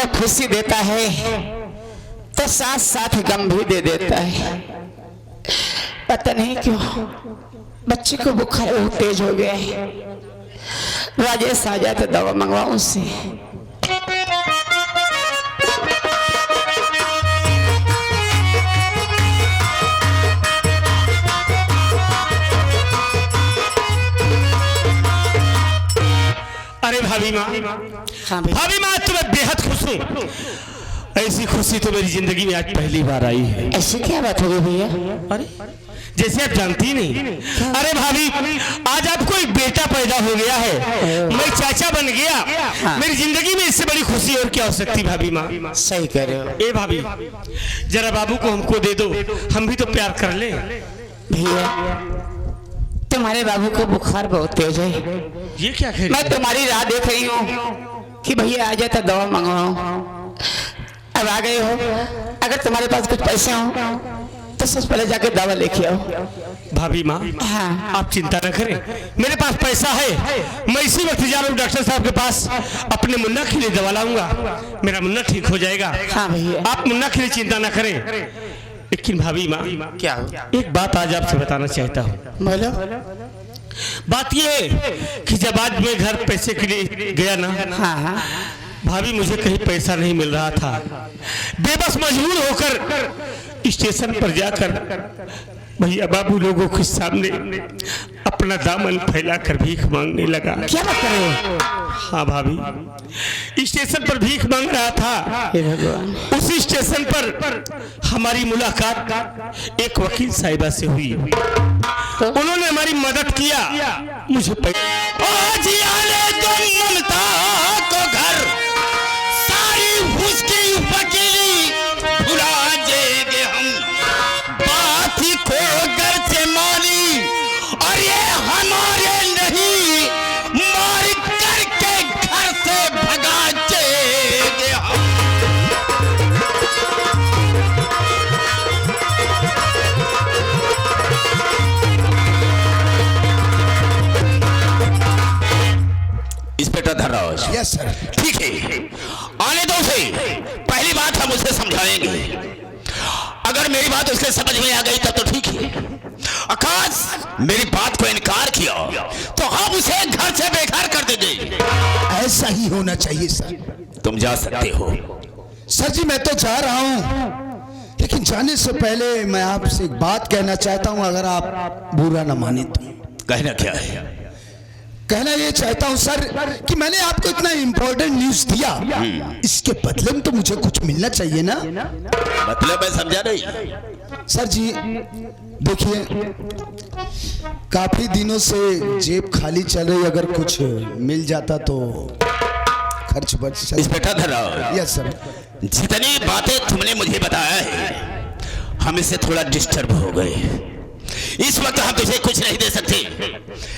जब खुशी देता है तो साथ साथ गम भी दे देता है। पता नहीं क्यों बच्चे को बुखार बहुत तेज हो गया है। राजेश आ जाए तो दवा मंगवाऊं उससे। अरे भाभी माँ, हाँ भाभी माँ तो मैं बेहद खुश हूँ। ऐसी खुशी तो मेरी जिंदगी में आज पहली बार आई है। ऐसी क्या बात हो गई भैया? अरे जैसे आप जानती नहीं। अरे भाभी, आज आपको एक बेटा पैदा हो गया है, मैं चाचा बन गया। हाँ। मेरी जिंदगी में इससे बड़ी खुशी और क्या हो सकती भाभी माँ? सही कह रहे हो। ए भाभी, जरा बाबू को हमको दे दो, हम भी तो प्यार कर ले। भैया तुम्हारे बाबू को बुखार बहुत तेज है। ये क्या कह रही? मैं तुम्हारी राह देख रही हूँ कि भैया आ जाए तो दवा मंगवाऊं। अब आ गए हो, अगर तुम्हारे पास कुछ पैसे हो तो सबसे पहले जाके दवा लेके आओ। भाभी माँ, हाँ। आप चिंता न करें, मेरे पास पैसा है। मैं इसी वक्त जा रहा हूँ डॉक्टर साहब के पास, अपने मुन्ना के लिए दवा लाऊंगा। मेरा मुन्ना ठीक हो जाएगा। हाँ भैया। आप मुन्ना के लिए चिंता न करें। लेकिन भाभी माँ, क्या? एक बात आज आपसे बताना चाहता हूँ। बोलो। बात ये है कि जब आज मैं घर पैसे के लिए गया ना, हाँ हाँ। भाभी मुझे कहीं पैसा नहीं मिल रहा था। बेबस मजबूर होकर स्टेशन पर जाकर भैया बाबू लोगों के सामने अपना दामन फैलाकर भीख मांगने लगा। क्या बात कर रहे हो? हाँ भाभी, स्टेशन पर भीख मांग रहा था। हे भगवान। उसी स्टेशन पर हमारी मुलाकात एक वकील साहिबा से हुई। उन्होंने हमारी मदद किया, मुझे आज आने दो ममता को घर, सारी उसकी वकीली भुला जाएंगे हम। बात को घर से मानी और ये हमारे नहीं, मार करके घर से भगा जाएंगे हम। इंस्पेक्टर धनराज। Yes sir. ठीक है, आने दो उसे। पहली बात हम उसे समझाएंगे, अगर मेरी बात उसके समझ में आ गई तब तो ठीक है। आकाश मेरी बात को इनकार किया तो हम उसे घर से बेघर कर देंगे। ऐसा ही होना चाहिए सर। तुम जा सकते हो। सर जी मैं तो जा रहा हूँ, लेकिन जाने से पहले मैं आपसे एक बात कहना चाहता हूँ, अगर आप बुरा न माने तो। कहना क्या है? कहना ये चाहता हूँ सर कि मैंने आपको इतना इम्पोर्टेंट न्यूज दिया, इसके बदले में तो मुझे कुछ मिलना चाहिए ना। मतलब मैं समझा नहीं। सर जी देखिए, काफी दिनों से जेब खाली चल रही, अगर कुछ मिल जाता तो खर्च बच सकता। इंस्पेक्टर धनराज। Yes sir. जितनी बातें तुमने मुझे बताया है, हम इससे थोड़ा डिस्टर्ब हो गए। इस वक्त हम तुझे कुछ नहीं दे सकते,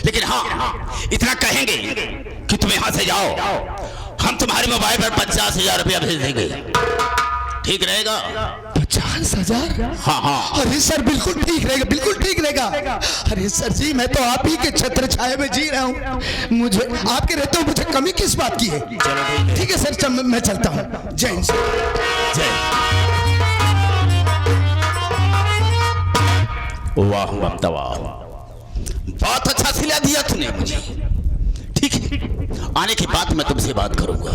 लेकिन हाँ इतना कहेंगे कि तुम यहाँ से जाओ, हम तुम्हारे मोबाइल पर 50,000 रुपया भेज देंगे। ठीक रहेगा? 50,000? हाँ हाँ। अरे सर बिल्कुल ठीक रहेगा, बिल्कुल ठीक रहेगा। अरे सर जी मैं तो आप ही के छत्र छाया में जी रहा हूँ, मुझे आपके रहते हो मुझे कमी किस बात की है? ठीक है सर, मैं चलता हूँ। जय हिंद। जय। वाह ममता वाह, बहुत अच्छा सिला दिया तूने मुझे। ठीक है, आने के बाद मैं तुमसे बात करूंगा।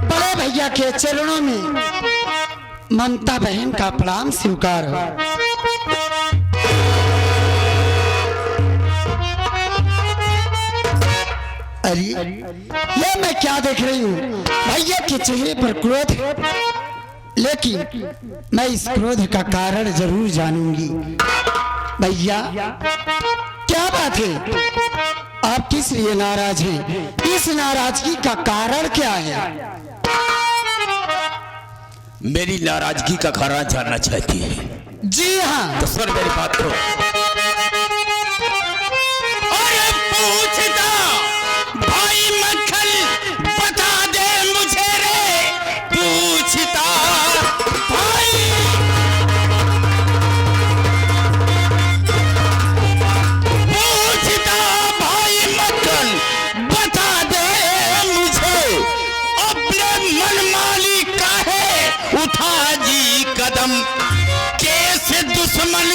बड़े भैया के चरणों में ममता बहन का प्रणाम स्वीकार हो। अरे ये मैं क्या देख रही हूँ? भैया के चेहरे पर क्रोध है, लेकिन मैं इस क्रोध का कारण जरूर जानूंगी। भैया क्या बात है, आप किस लिए नाराज हैं? इस नाराजगी का कारण क्या है? मेरी नाराजगी का कारण जानना चाहती है? जी हाँ। तो सुन मेरी बात को। अरे पूछता भाई मक्खन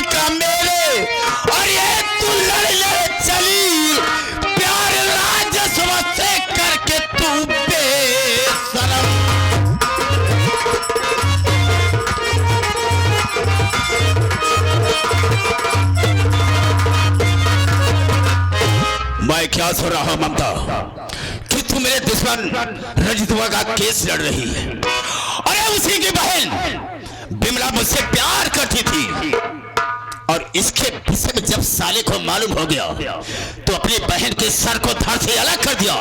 का मेरे, और ये तू लड़ लड़ चली प्यार राजस्व से करके तू बेशरम। मैं क्या सुन रहा हूं ममता कि तू मेरे दुश्मन रजतवा का केस लड़ रही है। अरे उसी की बहन बिमला मुझसे प्यार करती थी, और इसके विषय में जब साले को मालूम हो गया तो अपनी बहन के सर को धड़ से अलग कर दिया।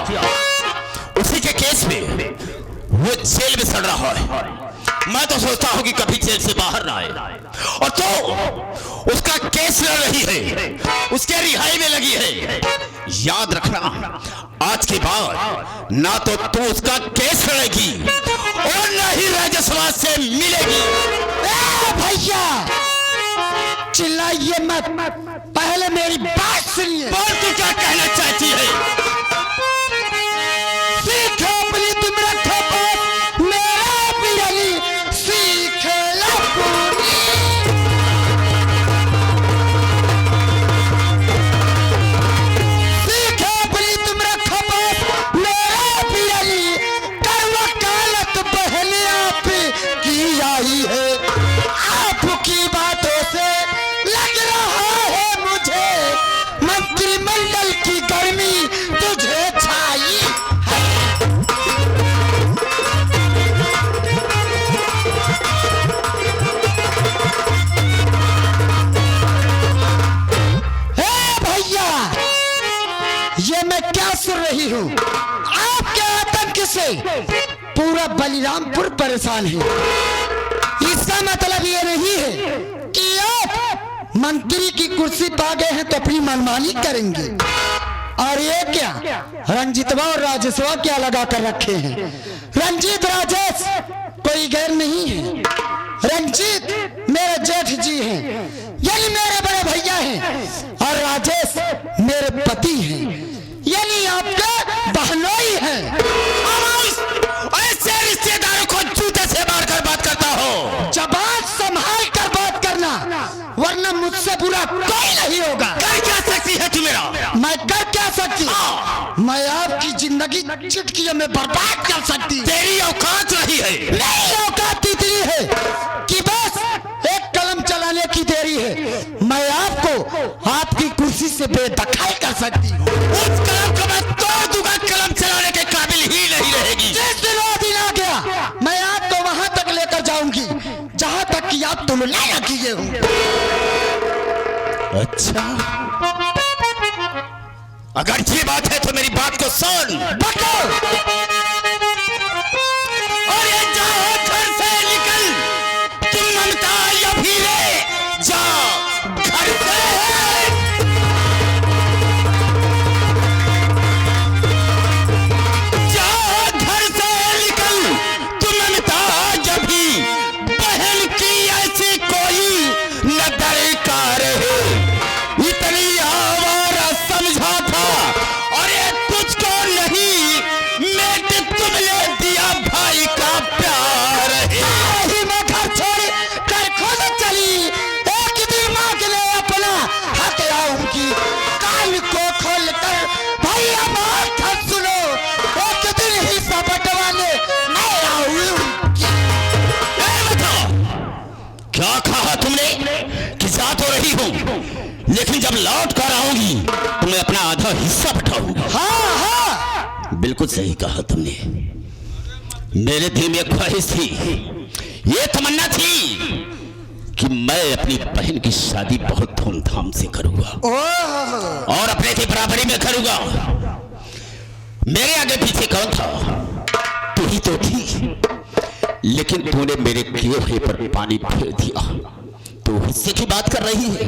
उसी के केस में वो जेल में सड़ रहा है। मैं तो सोचता हूं कि कभी जेल से बाहर ना आए, और तो उसका केस लड़ रही है, उसके रिहाई में लगी है। याद रखना, आज के बाद ना तो तू उसका केस लड़ेगी और ना ही राजस्व से मिलेगी। भैया चिल्लाइए मत, पहले मेरी बात सुनिए। बोल तू क्या कहना चाहती है? सीखो अपनी तुम रखो बात, मेरा बिरली सीख लो पूरी। सीखो अपनी तुम रखो बात, मेरा बिरली कर वकालत पहले आप की आई है। आपकी बातों से लग रहा है मुझे मंत्रिमंडल की गर्मी तुझे छाई है। भैया ये मैं क्या सुन रही हूँ? आपके आतंक से पूरा बलिरामपुर परेशान है। इसका मतलब ये नहीं है कि आप मंत्री की कुर्सी पा गए हैं तो अपनी मनमानी करेंगे। और ये क्या रंजीतवा और राजेशवा क्या लगा कर रखे हैं? रंजीत राजेश कोई गैर नहीं है। रंजीत मेरे जेठ जी हैं, यानी मेरे बड़े भैया हैं, और राजेश मेरे पति हैं, यानी आपके बहनोई हैं। ऐसे रिश्तेदारों को जूते से मारकर बात करता हो। जबान संभाल कर बात करना, वरना मुझसे बुरा कोई नहीं होगा। कर क्या सकती है तू मेरा? मैं कर क्या सकती? मैं आपकी जिंदगी चुटकियों में बर्बाद कर सकती। तेरी औकात रही है। मेरी औकात इतनी है कि बस एक कलम चलाने की देरी है। मैं आपको आपकी कुर्सी से बेदखल कर सकती हूँ। उस कलम को मैं तोड़ दूंगा, कलम चलाने के काबिल ही नहीं रहेगी। जिस दिन वो दिन आ गया, मैं आपको वहां तक लेकर जाऊंगी जहां तक कि आप तुलना न किए हो। अच्छा, अगर ये बात है तो मेरी बात को सुन। बको और ये जाओ, घर से निकल। तुम ममता या भीरे जाओ घर से। जाओ घर से निकल। तुम ममता या भी बहन की ऐसी कोई न दरकार है। इतनी आवारा समझा था, और ये तुझको नहीं, मेरे तुमने दिया भाई का प्यार है। ही मैं घर छोड़ कर खुद चली। एक दिन माँ के लिए अपना हक आऊंगी। कान को खोल कर भैया बात सुनो, एक दिन ही सब बंटवाने मैं आऊंगी। क्या कहा तुमने कि जा तो रही हूँ, लेकिन जब लौट कर आऊंगी तो मैं अपना आधा हिस्सा बटाऊंगा। हाँ हाँ बिल्कुल सही कहा तुमने। मेरे दिल में ख्वाहिश थी, ये तमन्ना थी कि मैं अपनी बहन की शादी बहुत धूमधाम से करूंगा ओह और अपने की बराबरी में करूंगा। मेरे आगे पीछे कौन था? तू ही तो थी, लेकिन तूने मेरे किए हुए पर पानी फेर दिया। तू हिस्से की बात कर रही है?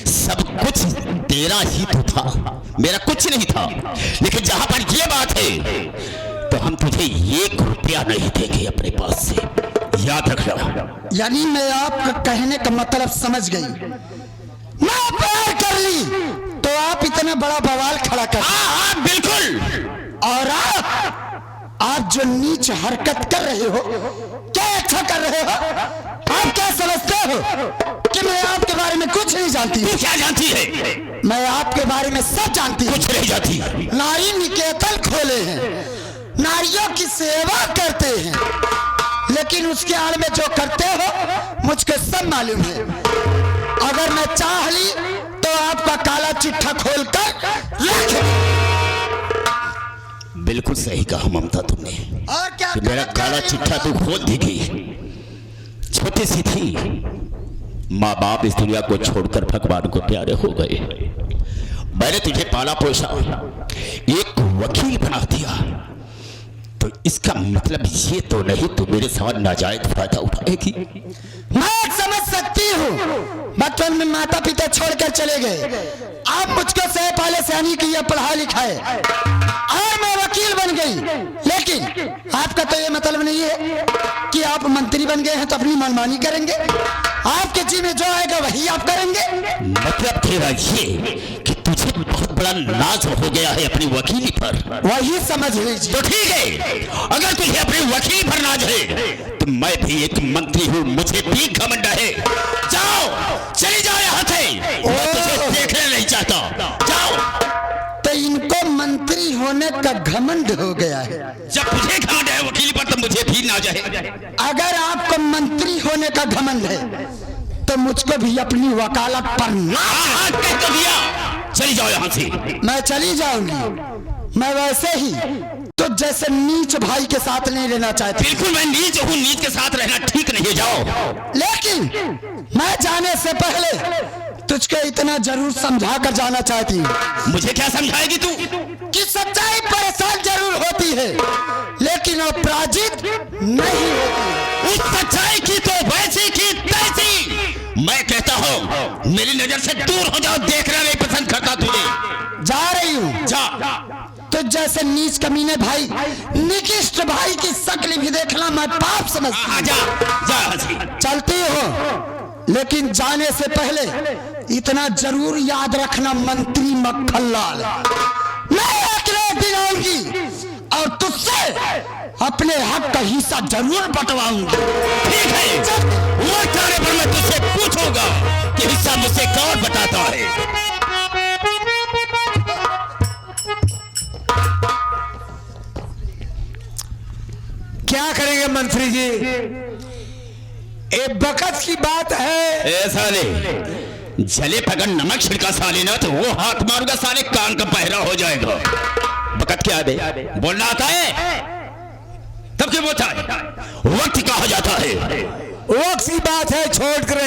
सब कुछ तेरा ही तो था, मेरा कुछ नहीं था। लेकिन जहां पर ये बात है तो हम तुझे 1 रुपया नहीं देंगे अपने पास से, याद रखना। यानी मैं आपका कहने का मतलब समझ गई। मैं प्यार कर ली तो आप इतना बड़ा बवाल खड़ा कर। हाँ हाँ बिल्कुल। और आप जो नीच हरकत कर रहे हो, क्या अच्छा कर रहे हो? आप क्या समझते हो कि मैं आपके बारे में कुछ नहीं जानती? तू क्या जानती है? मैं आपके बारे में सब जानती हूँ। कुछ नहीं जानती। नारी निकेतन खोले हैं, नारियों की सेवा करते हैं, लेकिन उसके आड़ में जो करते हो मुझको सब मालूम है। अगर मैं चाह ली तो आपका काला चिट्ठा खोलकर रख। बिल्कुल सही कहा ममता तुमने और क्या कि मेरा काला चिट्ठा तू खोल देगी। छोटी सी थी, माँ बाप इस दुनिया को छोड़कर भगवान को प्यारे हो गए। मैंने तुझे पाला पोसा, एक वकील बना दिया, तो इसका मतलब ये तो नहीं तू मेरे साथ नाजायज फायदा उठाएगी। मैं समझ सकती हूँ, बचपन में माता पिता छोड़कर चले गए, आप मुझको से पहले सैनी किया, पढ़ा लिखा है और मैं वकील बन गई, लेकिन आपका तो ये मतलब नहीं है कि आप मंत्री बन गए हैं तो अपनी मनमानी करेंगे। आपके जी में जो आएगा वही आप करेंगे। मतलब तेरा ये कि तुझे बहुत बड़ा नाज हो गया है अपनी वकीली पर। वही समझ लीजिए। तो ठीक है, अगर तुझे अपनी वकीली पर नाज है तो मैं भी एक मंत्री हूँ, मुझे भी घमंड है। जाओ, चली जाओ यहाँ से, मैं तुझे देखने नहीं चाहता। जाओ। तो इनको मंत्री होने का घमंड हो गया है। जब तुझे घमंड है वकीली पर तो मुझे भी नाज है। अगर आपको मंत्री होने का घमंड है तो मुझको भी अपनी वकालत पर हाँ, कह तो दिया। चली जाओ यहाँ से। मैं चली जाऊंगी। मैं वैसे ही तो जैसे नीच भाई के साथ नहीं रहना चाहती। बिल्कुल मैं नीच हूँ, नीच के साथ रहना ठीक नहीं है। जाओ। लेकिन मैं जाने से पहले तुझको इतना जरूर समझा कर जाना चाहती हूँ। मुझे क्या समझाएगी तू? कि सच्चाई परेशान जरूर होती है, लेकिन अपराजित नहीं होती। उस सच्चाई की तो वैसी की तैसी। मैं कहता हूँ मेरी नजर से दूर हो जाओ, देखना नहीं पसंद करता तुझे। जा रही हूँ। जा। तो जैसे नीच कमीने भाई, निकृष्ट भाई की शक्ल भी देखना मैं पाप समझती हूँ। जा जा हंसी। चलती हो, लेकिन जाने से पहले इतना जरूर याद रखना मंत्री मक्खनलाल, मैं एक दिन आऊंगी और तुझसे अपने हक का हिस्सा जरूर बंटवाऊंगी। ठीक है, वो तारे पर मैं तुझसे पूछूंगा कि हिस्सा मुझसे कौन बताता है। क्या करेंगे मंत्री जी? एक बकत की बात है। ए साले, जले पगन नमक छिड़का साले ना तो वो हाथ मारूंगा साले, कान का पहरा हो जाएगा। बकत क्या बे? बोलना आता है तब क्यों बोलता है? वक्त कहा जाता है। वक्त की बात है, छोड़ कर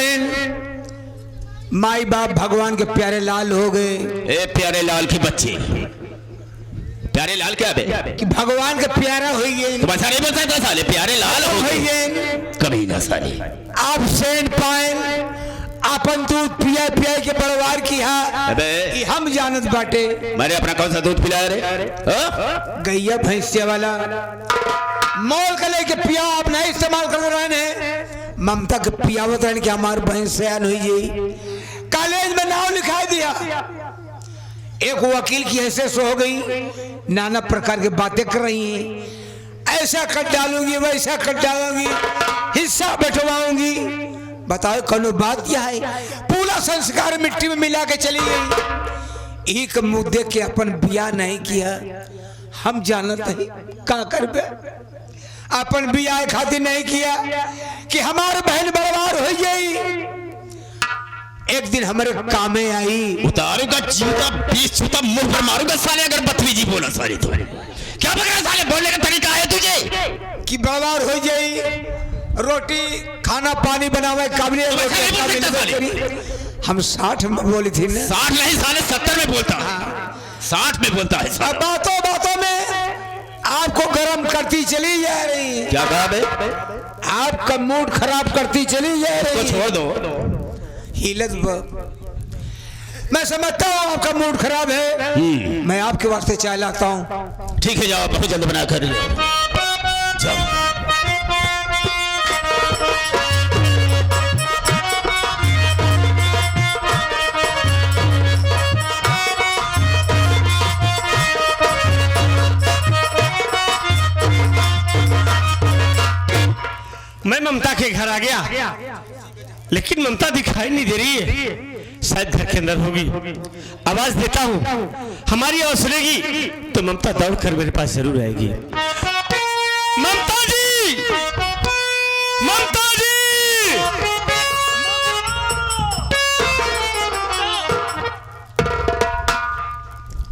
माई बाप भगवान के प्यारे लाल हो गए। ए प्यारे लाल के बच्चे, प्यारे लाल क्या बे? कि भगवान के प्यारा हो गए। तुम ऐसा नहीं बोलता था साले, प्यारे लाल हो गए कभी ना साले। आप सेंट पाए अपन दूध पिया पिया के बड़वार की अबे हम जानत बाटे। मैंने अपना कौन सा दूध पिलाया रे? गैया भैंसिया वाला मोल का लेके पिया, आप नहीं इस्तेमाल कर रहे हैं। ममता के पियावत रहने की हमारे भैंस सयान हुई जी। कॉलेज में नाम लिखा दिया, एक वकील की हैसियत हो गई, नाना प्रकार की बातें कर रही हैं। ऐसा कर डालूंगी, वैसा कर डालूंगी, हिस्सा बैठवाऊंगी। बताओ कौन बात क्या है? पूरा संस्कार मिट्टी में मिला के चली गई। एक मुद्दे के अपन बिया नहीं किया, हम जानते हैं का करबे। अपन बिया खातिर नहीं किया कि हमारे बहन बर्बाद हो गई। एक दिन हमारे कामे आई। उतारूंगा जूता, 20 जूता मुंह पर मारूंगा साले अगर बदतमीजी बोला साले। तो क्या बक रहा साले? बोलने का तरीका है तुझे कि बर्बाद हो जाई। रोटी खाना पानी बनावे काबिलियत। हम 60 में बोली थी ना। 60 नहीं साले 70 में बोलता है। 60 में बोलता है साले। बातों बातों में आपको गर्म करती चली जा रही। क्या कहा बे? आपका मूड खराब करती चली जा रही। तो छोड़ दो। हिलत मैं समझता हूँ आपका मूड खराब है। मैं आपके वास्ते चाय लाता हूँ। ठीक है, जाओ, बहुत जल्द बना कर जाओ। मैं ममता के घर आ गया। लेकिन ममता दिखाई नहीं दे रही है, शायद घर के अंदर होगी। आवाज देता हूँ, हमारी आवाज सुनेगी तो ममता दौड़कर मेरे पास जरूर आएगी। ममता जी, ममता जी।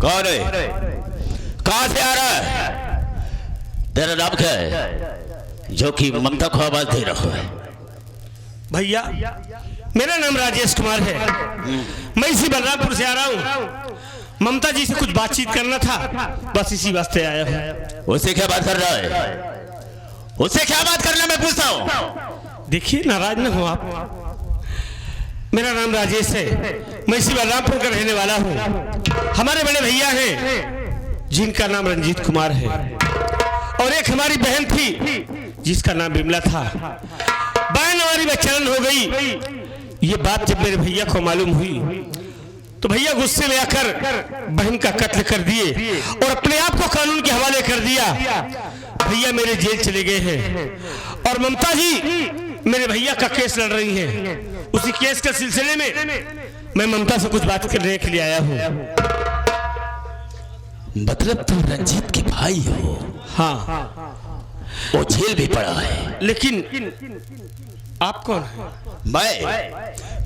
कौन है? कहां से आ रहा है? तेरा नाम क्या है जो कि ममता को आवाज दे रहा है? भैया मेरा नाम राजेश कुमार है, मैं इसी बलरामपुर से आ रहा हूँ। ममता जी से कुछ बातचीत करना था, बस इसी वास्ते आया हूँ। उससे क्या बात कर रहा है? उससे क्या बात करना मैं पूछता हूँ। देखिए नाराज न हो आप, मेरा नाम राजेश है, मैं इसी बलरामपुर का रहने वाला हूँ। हमारे बड़े भैया हैं जिनका नाम रंजीत कुमार है, और एक हमारी बहन थी जिसका नाम बिमला था। बहन हमारी बच्चन हो गई। ये बात जब मेरे भैया को मालूम हुई तो भैया गुस्से में आकर बहन का कत्ल कर दिए और अपने आप को कानून के हवाले कर दिया। भैया मेरे जेल चले गए हैं और ममता जी मेरे भैया का केस लड़ रही हैं। उसी केस के सिलसिले में मैं ममता से कुछ बात करने के लिए आया हूँ। मतलब तुम रंजीत के भाई हो? हाँ, वो जेल भी पड़ा है। लेकिन आप कौन है?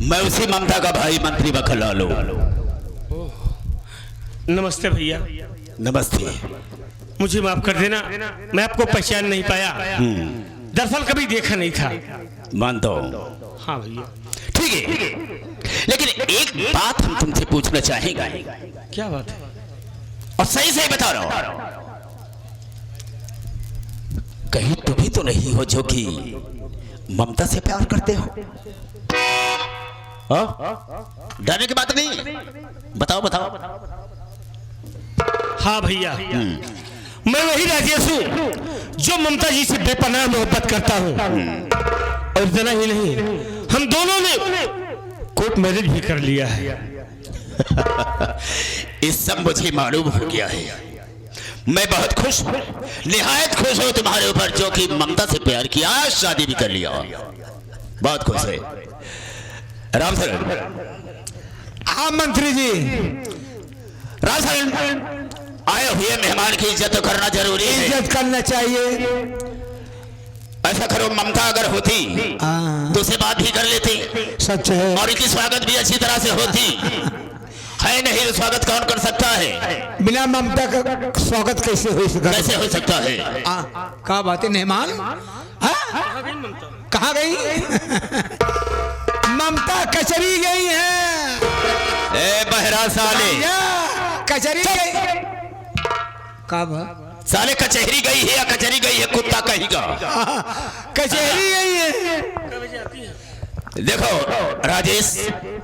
मैं उसी ममता का भाई मंत्री बखल लालू। नमस्ते भैया। नमस्ते। मुझे माफ कर देना, मैं आपको पहचान नहीं पाया, दरअसल कभी देखा नहीं था। मानता हूँ। हाँ भैया। ठीक है, लेकिन एक बात हम तुमसे पूछना चाहेंगे। क्या बात है? और सही सही बता रहा हूं, कहीं तुम ही तो नहीं हो जो कि ममता से प्यार करते हो? डरने की बात नहीं, बताओ बताओ। हाँ भैया, मैं वही राजेश हूँ जो ममता जी से बेपनाह मोहब्बत करता हूँ। और इतना ही नहीं, हम दोनों ने कोर्ट मैरिज भी कर लिया है। इस सब मुझे मालूम हो गया है। मैं बहुत खुश हूँ, निहायत खुश हूँ तुम्हारे ऊपर जो कि ममता से प्यार किया, शादी भी कर लिया। बहुत खुश है। राम सर। हाँ मंत्री जी। राम सर, आए हुए मेहमान की इज्जत तो करना जरूरी है। इज्जत करना चाहिए। ऐसा करो, ममता अगर होती तो उसे बात भी कर लेती, सच है, और इसकी स्वागत भी अच्छी तरह से होती। है नहीं तो स्वागत कौन कर सकता है? बिना ममता का स्वागत कैसे हो सकता? कैसे हो सकता है? क्या बात है मेहमान? कहाँ गई? ममता कचरी गई है। ए बहरा साले, कचरी गई। कब? साले कचहरी गई है या कचहरी गई है, कुत्ता कहेगा। कचहरी गई है। देखो राजेश,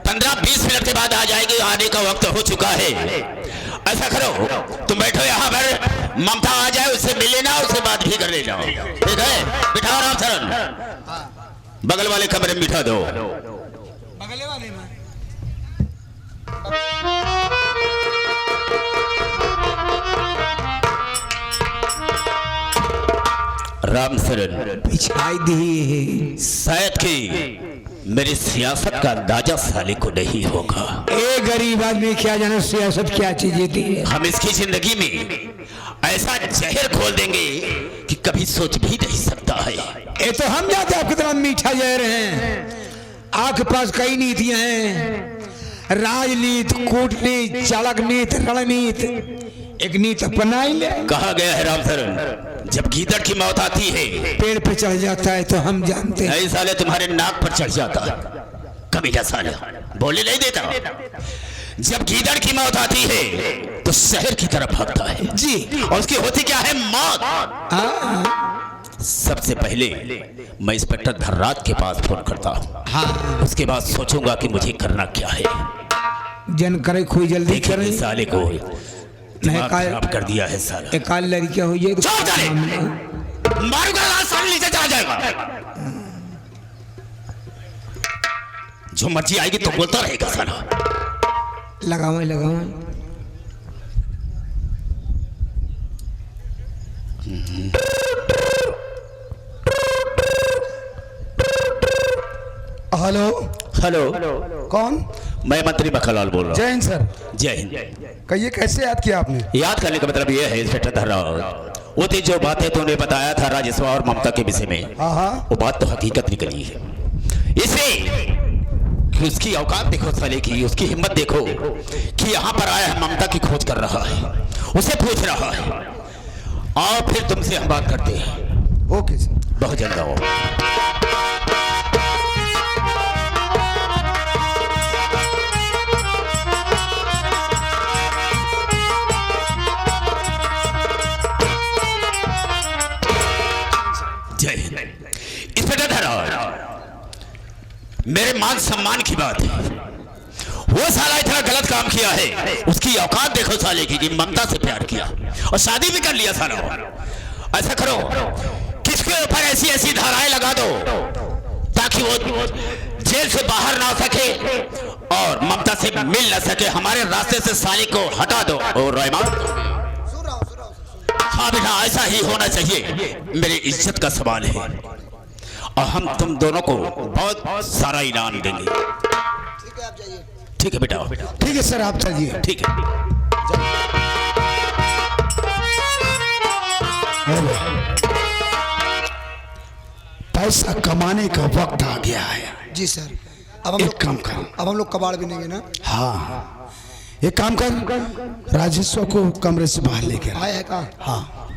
15-20 मिनट के बाद आ जाएगी, आने का वक्त हो चुका है। ऐसा करो, तुम बैठो यहाँ पर, ममता आ जाए उससे मिल लेना, उससे बात भी कर लेना। ठीक है? बिठाओ राम शरण, बगल वाले कमरे में बिठा दो। बगल वाले में राम शरण पिछाई दी। शायद कि मेरी सियासत का अंदाजा साले को नहीं होगा। एक गरीब आदमी क्या जाने सियासत क्या चीज थी। हम इसकी जिंदगी में ऐसा जहर खोल देंगे कि कभी सोच भी नहीं सकता है। ये तो हम जानते हैं आप कितना मीठा जहर हैं। आपके पास कई नीतियां हैं, राजनीति, कूटनीति, चाणक्यनीति, रणनीति। एक नीति अपनाई ले। कहा गया है राम शरण, जब गीदड़ की मौत आती है पेड़ पे चढ़ जाता है, तो हम जानते हैं। नहीं साले, तुम्हारे नाक पर चढ़ जाता है। कमीना साले, बोले नहीं देता। जब गीदड़ की मौत आती है तो शहर की तरफ भागता है जी, और उसकी होती क्या है? मौत। सबसे पहले मैं इंस्पेक्टर धर्राज के पास फोन करता हूँ। हाँ, उसके बाद सोचूंगा कि मुझे करना क्या है। जन करे कोई जल्दी करे। साले को दिमाग खराब कर दिया है साला। एक काल लड़कियां हुई है चल साले, मारूंगा, लाल साले नीचे चला जाएगा। जो मर्जी आएगी तो बोलता रहेगा साला। लगाओ लगाओ। हेलो। हेलो, कौन? मैं मंत्री मक्खनलाल बोल रहा जय हिंद सर। हूँ। जय हिंद। कहिए कैसे याद किया आपने? याद करने का मतलब ये है इंस्पेक्टर धर्राव, वो थी जो बातें तूने बताया था राजस्व और ममता के विषय में, हाँ हाँ। वो बात तो हकीकत निकली है। इसे कि उसकी औकात देखो साले की, उसकी हिम्मत देखो कि यहाँ पर आया है, ममता की खोज कर रहा है, उसे पूछ रहा है। आओ फिर तुमसे हम बात करते हैं। Okay sir. बहुत जल्द आओ। जय हिंद। इंस्पेक्टर धर्राव, मेरे मान सम्मान की बात है, वो साला इतना गलत काम किया है, उसकी औकात देखो साले की कि ममता से प्यार किया और शादी भी कर लिया साला। ऐसा करो, किसके ऊपर ऐसी ऐसी धाराएं लगा दो ताकि वो जेल से बाहर ना सके और ममता से मिल ना सके। हमारे रास्ते से साले को हटा दो। और रहमान, हाँ बेटा, ऐसा ही होना चाहिए। मेरी इज्जत का सवाल है और हम तुम दोनों को बहुत सारा इनाम देंगे। ठीक है, आप जाइए। ठीक है बेटा। ठीक है सर, आप चलिए। ठीक है। पैसा कमाने का वक्त आ गया है। जी सर। अब हम एक लोग काम करो। अब हम लोग कबाड़ बिनेंगे ना? हाँ, एक काम कर, राजस्व को कमरे से बाहर लेके आ। आया है कहाँ? हाँ,